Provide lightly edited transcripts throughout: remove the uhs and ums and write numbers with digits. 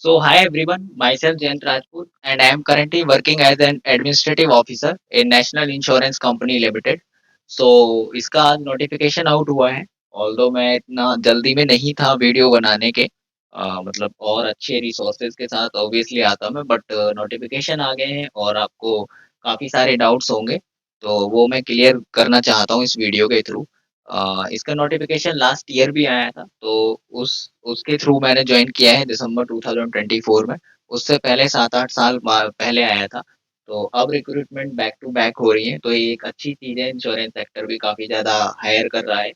So, hi everyone, myself Jayant Rajput, and I am currently working as an administrative officer in National Insurance Company Limited. So, इसका आज notification out हुआ है। Although मैं इतना जल्दी में नहीं था वीडियो बनाने के, मतलब और अच्छे रिसोर्सेज के साथ ऑब्वियसली आता मैं, बट नोटिफिकेशन आ गए हैं और आपको काफ़ी सारे डाउट्स होंगे, तो वो मैं क्लियर करना चाहता हूँ इस वीडियो के थ्रू। इसका नोटिफिकेशन लास्ट ईयर भी आया था, तो उस उसके थ्रू मैंने ज्वाइन किया है दिसंबर 2024 में। उससे पहले 7-8 साल पहले आया था। तो अब रिक्रूटमेंट बैक टू बैक हो रही है, तो ये एक अच्छी चीज़ है। इंश्योरेंस सेक्टर भी काफ़ी ज़्यादा हायर कर रहा है।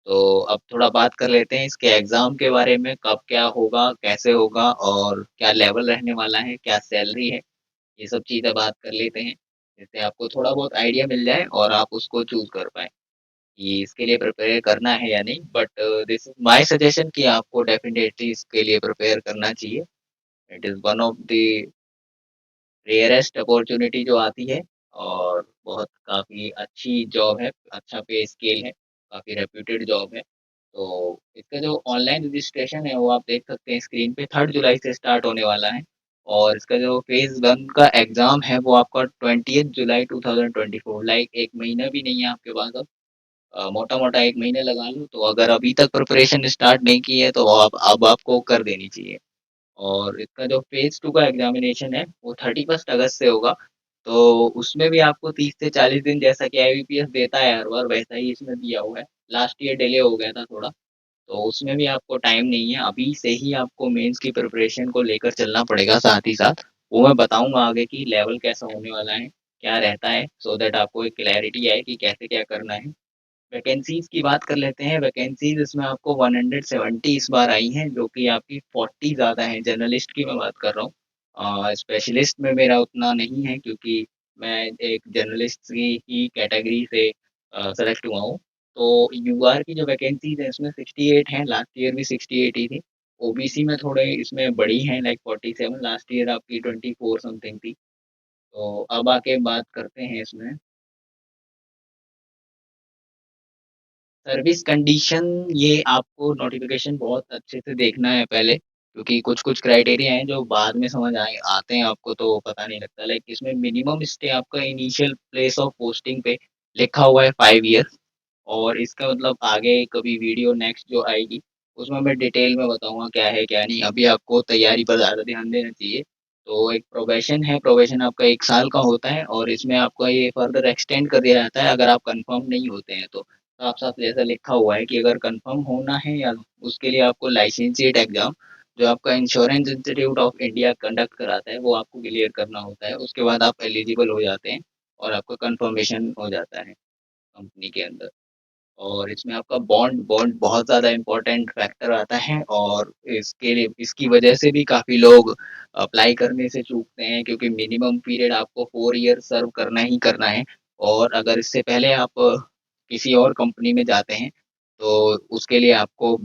तो अब थोड़ा बात कर लेते हैं इसके एग्ज़ाम के बारे में, कब क्या होगा, कैसे होगा और क्या लेवल रहने वाला है, क्या सैलरी है, ये सब चीज़ें बात कर लेते हैं। जिससे आपको थोड़ा बहुत आइडिया मिल जाए और आप उसको चूज़ कर पाएँ कि इसके लिए प्रिपेयर करना है या नहीं। But this is my suggestion कि आपको डेफिनेटली इसके लिए प्रिपेयर करना चाहिए। It is one of the rarest opportunity जो आती है और बहुत काफ़ी अच्छी जॉब है, अच्छा पे स्केल है, काफ़ी रेप्यूटेड जॉब है। तो इसका जो ऑनलाइन रजिस्ट्रेशन है वो आप देख सकते हैं स्क्रीन पे, 3 जुलाई से स्टार्ट होने वाला है। और इसका जो फेज़ 1 का एग्ज़ाम है वो आपका 20th जुलाई 2024, लाइक 1 महीना भी नहीं है आपके पास अब। मोटा-मोटा 1 महीने लगा लो, तो अगर अभी तक प्रिपरेशन स्टार्ट नहीं की है तो आप अब आपको कर देनी चाहिए। और इसका जो फेज़ 2 का एग्ज़ामिनेशन है वो 31st अगस्त से होगा। तो उसमें भी आपको 30 से 40 दिन, जैसा कि आईबीपीएस देता है हर बार, वैसा ही इसमें दिया हुआ है। लास्ट ईयर डिले हो गया था थोड़ा, तो उसमें भी आपको टाइम नहीं है। अभी से ही आपको मेंस की प्रिपरेशन को लेकर चलना पड़ेगा साथ ही साथ। वो मैं बताऊँगा आगे कि लेवल कैसा होने वाला है, क्या रहता है, सो दैट आपको एक क्लैरिटी आए कि कैसे क्या करना है। वैकेंसीज़ की बात कर लेते हैं। वैकेंसीज़ इसमें आपको 170 इस बार आई हैं, जो कि आपकी 40 ज़्यादा हैं। जर्नलिस्ट की मैं बात कर रहा हूँ। स्पेशलिस्ट में मेरा उतना नहीं है, क्योंकि मैं एक जर्नलिस्ट की ही कैटेगरी से सेलेक्ट हुआ हूँ। तो यूआर की जो वैकेंसीज़ हैं इसमें 68 हैं, लास्ट ईयर भी 68 ही थी। ओबीसी में थोड़े इसमें बढ़ी हैं, लाइक 47, लास्ट ईयर आपकी 24 समथिंग थी। तो अब आके बात करते हैं इसमें सर्विस कंडीशन। ये आपको नोटिफिकेशन बहुत अच्छे से देखना है पहले, क्योंकि कुछ-कुछ क्राइटेरिया हैं जो बाद में समझ आए आते हैं आपको, तो पता नहीं लगता। लाइक इसमें मिनिमम स्टे आपका इनिशियल प्लेस ऑफ पोस्टिंग पे लिखा हुआ है 5 ईयर्स। और इसका मतलब आगे कभी वीडियो नेक्स्ट जो आएगी, उसमें मैं डिटेल में बताऊँगा क्या है क्या नहीं। अभी आपको तैयारी पर ज़्यादा ध्यान देना चाहिए। तो एक प्रोबेशन है, प्रोबेशन आपका 1 साल का होता है और इसमें आपका ये फर्दर एक्सटेंड कर दिया जाता है अगर आप कंफर्म नहीं होते हैं तो। साफ-साफ जैसा लिखा हुआ है कि अगर कंफर्म होना है या उसके लिए आपको लाइसेंसिएट एग्ज़ाम, जो आपका insurance institute of India conduct कराता है, वो आपको क्लियर करना होता है। उसके बाद आप एलिजिबल हो जाते हैं और आपका कन्फर्मेशन हो जाता है कंपनी के अंदर। और इसमें आपका बॉन्ड बॉन्ड बहुत ज़्यादा इम्पोर्टेंट फैक्टर आता है, और इसके लिए इसकी वजह से भी काफ़ी लोग अप्लाई करने से चूकते हैं, क्योंकि मिनिमम पीरियड आपको 4 ईयर सर्व करना ही करना है। और अगर इससे पहले आप किसी और कंपनी में जाते हैं, तो उसके लिए आपको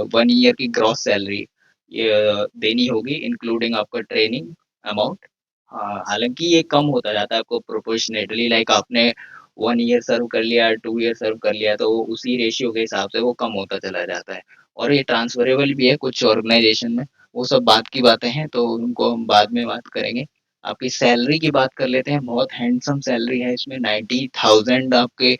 1 ईयर की ग्रॉस सैलरी ये देनी होगी, इंक्लूडिंग आपका ट्रेनिंग अमाउंट। हाँ, हालाँकि ये कम होता जाता है आपको प्रोपोर्शनेटली, लाइक आपने 1 ईयर सर्व कर लिया, 2 ईयर सर्व कर लिया, तो उसी रेशियो के हिसाब से वो कम होता चला जाता है। और ये ट्रांसफरेबल भी है कुछ ऑर्गेनाइजेशन में। वो सब बात की बातें हैं, तो उनको हम बाद में बात करेंगे। आपकी सैलरी की बात कर लेते हैं। बहुत हैंडसम सैलरी है इसमें, 90,000 आपके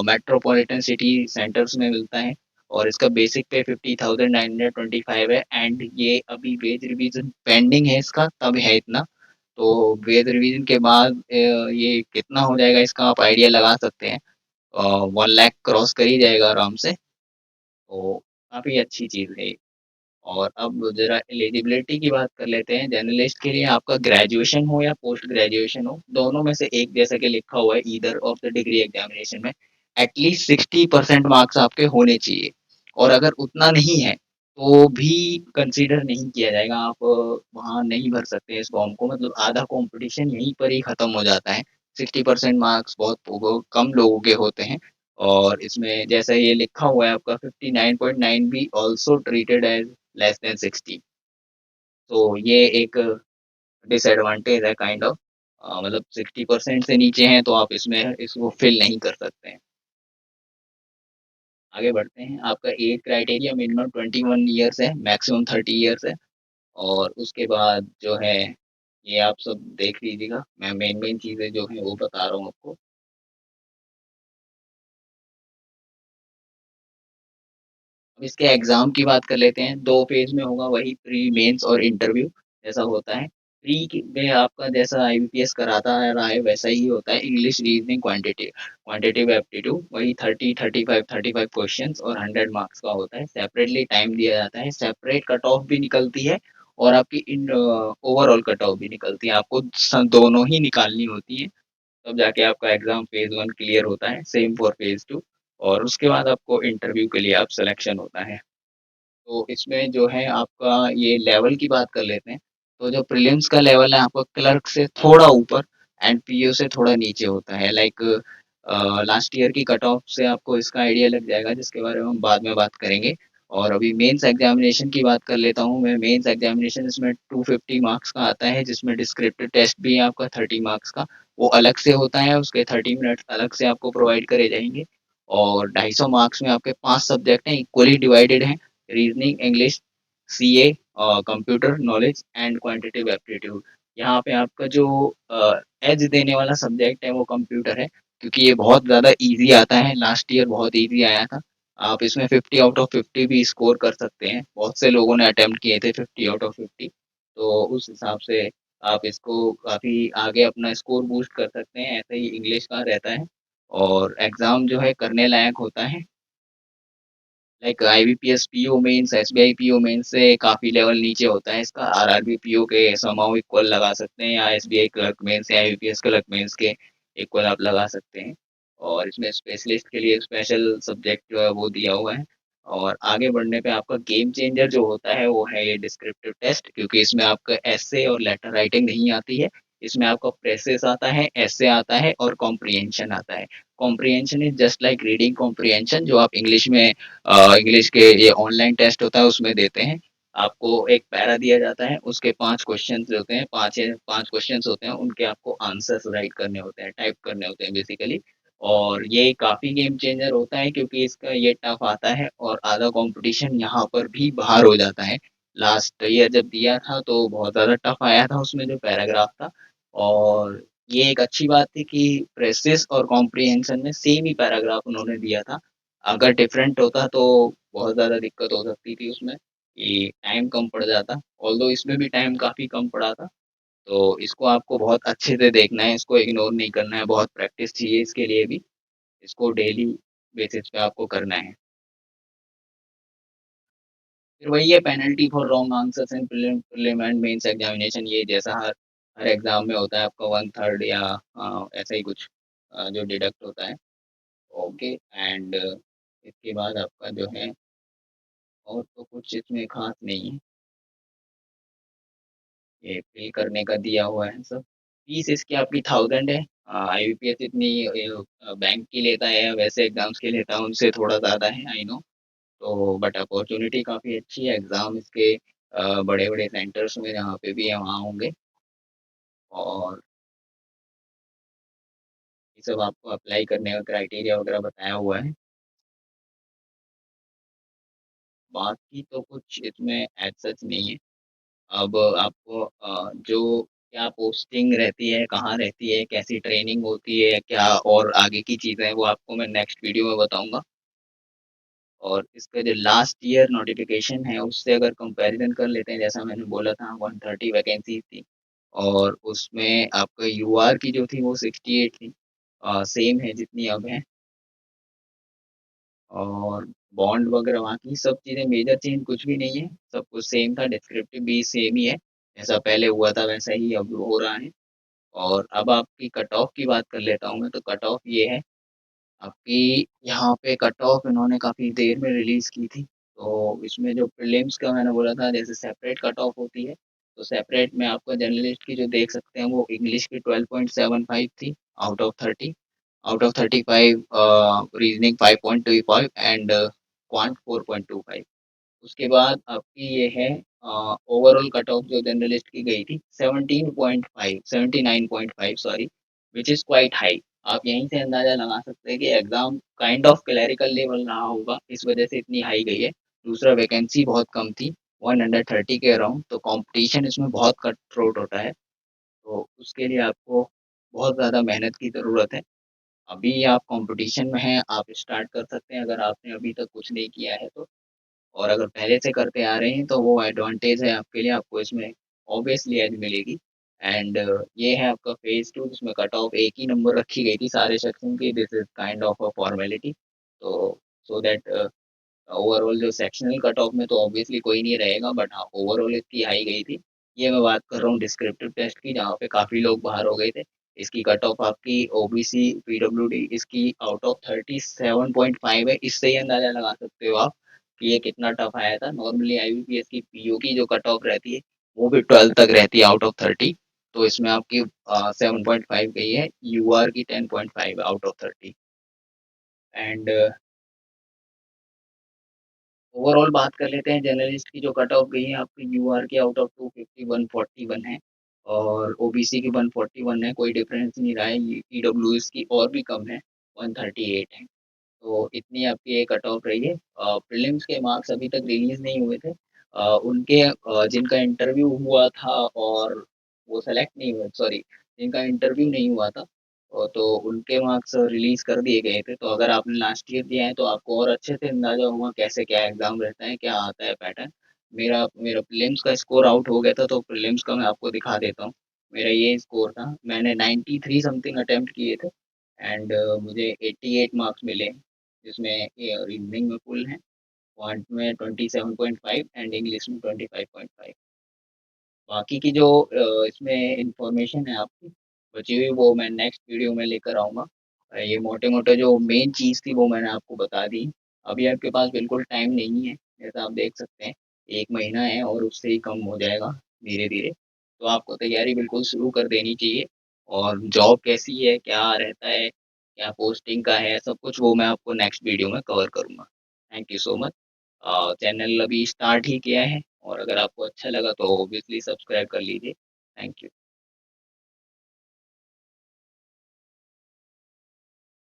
मेट्रोपॉलिटन सिटी सेंटर्स में मिलता है। और इसका बेसिक पे 50,925 है, एंड ये अभी वेज रिवीजन पेंडिंग है इसका, तब है इतना। तो वेज रिवीजन के बाद ये कितना हो जाएगा इसका आप आइडिया लगा सकते हैं। 1 लाख क्रॉस कर ही जाएगा आराम से। तो काफ़ी अच्छी चीज़ है ये। और अब ज़रा एलिजिबिलिटी की बात कर लेते हैं। जर्नलिस्ट के लिए आपका ग्रेजुएशन हो या पोस्ट ग्रेजुएशन हो, दोनों में से एक, जैसा कि लिखा हुआ है either of the degree examination में, एटलीस्ट 60% मार्क्स आपके होने चाहिए। और अगर उतना नहीं है तो भी कंसीडर नहीं किया जाएगा। आप वहाँ नहीं भर सकते इस फॉर्म को, मतलब आधा कंपटीशन यहीं पर ही खत्म हो जाता है। 60% मार्क्स बहुत कम लोगों के होते हैं। और इसमें जैसा ये लिखा हुआ है आपका 59.9 भी also treated as less than 60। तो ये एक डिसएडवांटेज है काइंड ऑफ। मतलब 60% से नीचे हैं तो आप इसमें इसको फिल नहीं कर सकते हैं। आगे बढ़ते हैं। आपका एज क्राइटेरिया मिनिमम 21 ईयर्स है, मैक्सिमम 30 ईयर्स है। और उसके बाद जो है ये आप सब देख लीजिएगा। मैं मेन-मेन चीज़ें जो हैं वो बता रहा हूँ आपको। अब इसके एग्ज़ाम की बात कर लेते हैं, 2 फ़ेज़ में होगा वही प्री, मेंस और इंटरव्यू जैसा होता है। प्री की में आपका जैसा आईबीपीएस कराता आ रहा है वैसा ही होता है इंग्लिश, रीज़निंग, क्वांटिटेटिव एप्टीट्यूड वही 30, 35 क्वेश्चंस और 100 मार्क्स का होता है। सेपरेटली टाइम दिया जाता है, सेपरेट कट ऑफ भी निकलती है और आपकी ओवरऑल कट ऑफ भी निकलती है। आपको दोनों ही निकालनी होती है, तब जाके आपका एग्ज़ाम फ़ेज़ 1 क्लियर होता है, सेम फॉर फ़ेज़ 2 और उसके बाद आपको इंटरव्यू के लिए आप सिलेक्शन होता है। तो इसमें जो है आपका ये लेवल की बात कर लेते हैं, तो जो प्रीलिम्स का लेवल है आपका क्लर्क से थोड़ा ऊपर एंड पीओ से थोड़ा नीचे होता है। लाइक लास्ट ईयर की कट ऑफ से आपको इसका आइडिया लग जाएगा जिसके बारे में हम बाद में बात करेंगे। और अभी मेंस एग्जामिनेशन की बात कर लेता हूँ मैं। मेंस एग्जामिनेशन इसमें 250 मार्क्स का आता है जिसमें डिस्क्रिप्टिव टेस्ट भी है आपका 30 मार्क्स का, वो अलग से होता है, उसके 30 मिनट अलग से आपको प्रोवाइड करे जाएंगे। और 250 मार्क्स में आपके 5 सब्जेक्ट हैं, इक्वली डिवाइडेड हैं, reasoning, English, CA, computer knowledge and quantitative aptitude. यहाँ पे आपका जो एज देने वाला सब्जेक्ट है वो कंप्यूटर है, क्योंकि ये बहुत ज़्यादा इजी आता है। लास्ट ईयर बहुत इजी आया था। आप इसमें 50 आउट ऑफ 50 भी स्कोर कर सकते हैं। बहुत से लोगों ने अटेम्प्ट किए थे 50 आउट ऑफ 50, तो उस हिसाब से आप इसको काफ़ी आगे अपना स्कोर बूस्ट कर सकते हैं। ऐसे ही इंग्लिश का रहता है और एग्ज़ाम जो है करने लायक होता है। Like IBPS PO mains, SBI PO mains से काफ़ी लेवल नीचे होता है इसका। आरआरबी पीओ के समहाउ इक्वल लगा सकते हैं, या एसबीआई क्लर्क मेंस या आईबीपीएस क्लर्क मेंस के इक्वल आप लगा सकते हैं। और इसमें स्पेशलिस्ट के लिए स्पेशल सब्जेक्ट जो है वो दिया हुआ है। और आगे बढ़ने पे आपका गेम चेंजर जो होता है वो है ये डिस्क्रिप्टिव टेस्ट, क्योंकि इसमें आपका एसे और लेटर राइटिंग नहीं आती है। इसमें आपका प्रेसेस आता है, एसे आता है और कॉम्प्रिहेंशन आता है। Comprehension is just like reading comprehension, जो आप इंग्लिश में इंग्लिश के ये ऑनलाइन टेस्ट होता है उसमें देते हैं। आपको एक पैरा दिया जाता है, उसके 5 क्वेश्चंस होते हैं, 5 क्वेश्चंस होते हैं, उनके आपको आंसर्स राइट करने होते हैं, टाइप करने होते हैं बेसिकली। और ये काफ़ी गेम चेंजर होता है क्योंकि इसका ये टफ आता है और आधा कंपटीशन यहाँ पर भी बाहर हो जाता है। लास्ट ईयर जब दिया था तो बहुत ज़्यादा टफ आया था उसमें जो पैराग्राफ था। और ये एक अच्छी बात थी कि प्रेसिस और कॉम्प्रिहेंशन में सेम ही पैराग्राफ उन्होंने दिया था। अगर डिफरेंट होता तो बहुत ज़्यादा दिक्कत हो सकती थी उसमें, कि टाइम कम पड़ जाता। ऑल्दो इसमें भी टाइम काफ़ी कम पड़ा था। तो इसको आपको बहुत अच्छे से देखना है, इसको इग्नोर नहीं करना है, बहुत प्रैक्टिस चाहिए इसके लिए भी। इसको डेली बेसिस पे आपको करना है। फिर वही है, penalty for wrong answers in prelim and mains examination, ये जैसा हर एग्ज़ाम में होता है आपका 1/3 या ऐसा ही कुछ जो डिडक्ट होता है। ओके एंड इसके बाद आपका जो है और तो कुछ इसमें ख़ास नहीं है। ये पे करने का दिया हुआ है सब। फीस इसकी आपकी 1000 है। आईबीपीएस इतनी बैंक की लेता है या वैसे एग्ज़ाम्स की लेता है उनसे थोड़ा ज़्यादा है, आई नो। तो बट अपॉर्च्युनिटी काफ़ी अच्छी है। एग्ज़ाम इसके बड़े-बड़े सेंटर्स में जहाँ पे भी है वहाँ होंगे। और ये सब आपको अप्लाई करने का क्राइटेरिया वगैरह बताया हुआ है। बाकी तो कुछ इसमें एज़ सच नहीं है। अब आपको जो क्या पोस्टिंग रहती है, कहाँ रहती है, कैसी ट्रेनिंग होती है, क्या और आगे की चीज़ें हैं, वो आपको मैं नेक्स्ट वीडियो में बताऊँगा। और इसका जो लास्ट ईयर नोटिफ़िकेशन है, उससे अगर कंपैरिज़न कर लेते हैं, जैसा मैंने बोला था 130 वैकेंसी थी और उसमें आपका यूआर की जो थी वो 68 थी। सेम है जितनी अब हैं। और बॉन्ड वगैरह वहाँ की सब चीज़ें मेजर चेंज कुछ भी नहीं है, सब कुछ सेम था, डिस्क्रिप्टिव भी सेम ही है। जैसा पहले हुआ था वैसा ही अब हो रहा है। और अब आपकी कट ऑफ की बात कर लेता हूँ मैं, तो कट ऑफ ये है आपकी, यहाँ पे कट ऑफ इन्होंने काफ़ी देर में रिलीज़ की थी। तो इसमें जो प्रीलिम्स का मैंने बोला था जैसे सेपरेट कट ऑफ होती है, तो सेपरेट में आपका जर्नलिस्ट की जो देख सकते हैं वो इंग्लिश की 12.75 थी out of 30, out of 35 reasoning 5.25 and quant 4.25। उसके बाद आपकी ये है ओवरऑल कट ऑफ जो जर्नलिस्ट की गई थी 17.5, 79.5 sorry, which is quite high. आप यहीं से अंदाज़ा लगा सकते हैं कि exam kind of clerical level रहा होगा, इस वजह से इतनी हाई गई है। दूसरा वैकेंसी बहुत कम थी। 130 के अराउंड, तो कॉम्पिटिशन इसमें बहुत कट थ्रोट होता है। तो उसके लिए आपको बहुत ज़्यादा मेहनत की ज़रूरत है। अभी आप कॉम्पिटिशन में हैं, आप स्टार्ट कर सकते हैं अगर आपने अभी तक कुछ नहीं किया है तो। और अगर पहले से करते आ रहे हैं तो वो एडवांटेज है आपके लिए, आपको इसमें ऑब्वियसली एज मिलेगी। एंड ये है आपका फेज़ 2 जिसमें कट ऑफ एक ही नंबर रखी गई थी सारे सेक्शन की, this is kind of a formality. तो सो दैट ओवरऑल जो सेक्शनल कट ऑफ में तो ऑब्वियसली कोई नहीं रहेगा, बट हाँ, ओवरऑल इसकी हाई गई थी। ये मैं बात कर रहा हूँ डिस्क्रिप्टिव टेस्ट की जहाँ पे काफ़ी लोग बाहर हो गए थे। इसकी कट ऑफ आपकी ओबीसी, पीडब्ल्यूडी इसकी आउट ऑफ 37.5 है। इससे ही अंदाज़ा लगा सकते हो आप कि ये कितना टफ आया था। नॉर्मली आईबीपीएस की पीओ की जो कट ऑफ रहती है, वो भी 12 तक रहती है आउट ऑफ 30। तो इसमें आपकी 7.5 गई है, यूआर की 10.5 आउट ऑफ 30। एंड ओवरऑल बात कर लेते हैं जर्नलिस्ट की जो कट ऑफ गई है आपकी यूआर की आउट ऑफ 250 141 है और ओबीसी की 141 है, कोई डिफरेंस नहीं रहा है। ईडब्ल्यूएस की और भी कम है, 138 है। तो इतनी आपकी ये कट ऑफ रही है। प्रीलिम्स के मार्क्स अभी तक रिलीज़ नहीं हुए थे। उनके जिनका इंटरव्यू हुआ था और वो सेलेक्ट नहीं हुए, सॉरी, जिनका इंटरव्यू नहीं हुआ था तो उनके मार्क्स रिलीज़ कर दिए गए थे। तो अगर आपने लास्ट ईयर दिया है तो आपको और अच्छे से अंदाज़ा होगा कैसे क्या एग्ज़ाम रहता है, क्या आता है पैटर्न। मेरा मेरा प्रीलिम्स का स्कोर आउट हो गया था तो प्रीलिम्स का मैं आपको दिखा देता हूँ। मेरा ये स्कोर था, मैंने 93 समथिंग अटेम्प्ट किए थे एंड मुझे 88 मार्क्स मिले। जिसमें ये रीज़निंग में फुल है, क्वांट में 27.5 एंड इंग्लिश में 25.5। बाकी की जो इसमें इन्फॉर्मेशन है आपकी बची हुई वो मैं नेक्स्ट वीडियो में लेकर आऊँगा। ये मोटे-मोटे जो मेन चीज़ थी वो मैंने आपको बता दी। अभी आपके पास बिल्कुल टाइम नहीं है, जैसा आप देख सकते हैं। 1 महीना है और उससे ही कम हो जाएगा धीरे-धीरे। तो आपको तैयारी बिल्कुल शुरू कर देनी चाहिए और जॉब कैसी है, क्या रहता है, क्या पोस्टिंग का है, सब कुछ वो मैं आपको नेक्स्ट वीडियो में कवर करूँगा। Thank you so much. Channel अभी स्टार्ट ही किया है और अगर आपको अच्छा लगा तो ऑब्वियसली सब्सक्राइब कर लीजिए। Thank you.